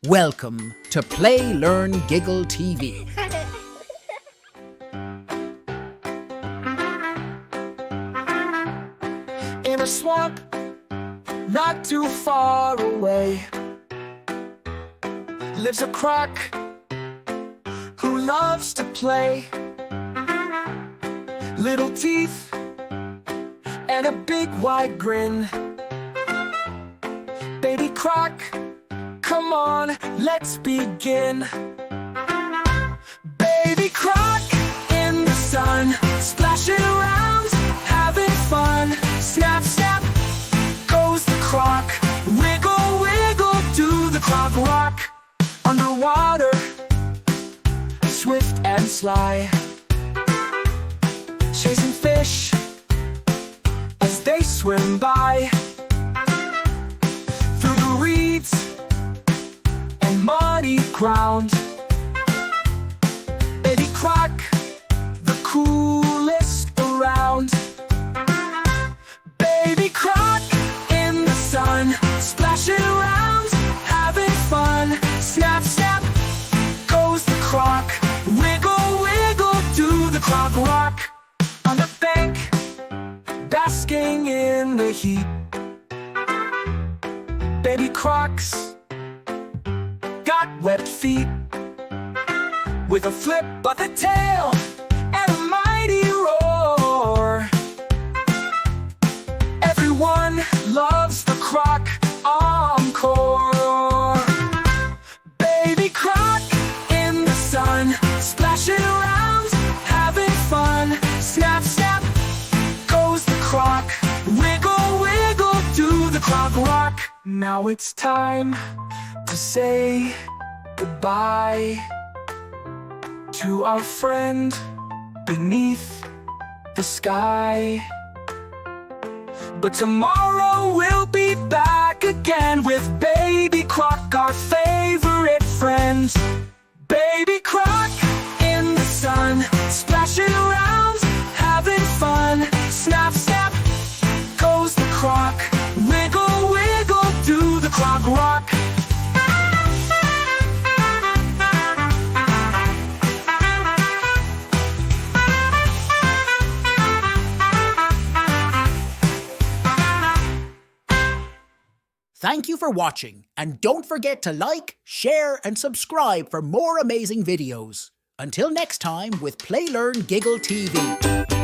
Welcome to Play, Learn, Giggle TV. In a swamp, not too far away, lives a croc who loves to play. Little teeth and a big wide grin. Baby Croc, come on, let's begin. Baby Croc in the sun, splashing around, having fun. Snap, snap, goes the croc. Wiggle, wiggle, do the croc rock. Underwater, swift and sly, chasing fish as they swim by. Through the reeds and muddy ground, Baby Croc, the coolest around. Baby Croc in the sun, splashing around, having fun. Snap, snap, goes the croc. Wiggle, wiggle, do the croc rock. On the bank, basking in the heat, Baby Croc's got webbed feet. With a flip of the tail and a mighty roar, everyone loves the croc encore. Baby Croc in the sun, splashing around, having fun. Snap, snap, goes the croc. Wiggle, wiggle, do the croc rock. Now it's time to say goodbye to our friend beneath the sky. But tomorrow we'll be back again with Baby Croc, our favorite friend. Baby Croc in the sun, splashing around, having fun. Snap, snap, goes the croc. Wiggle, wiggle, do the croc rock. Thank you for watching, and don't forget to like, share, and subscribe for more amazing videos. Until next time with Play, Learn, Giggle TV.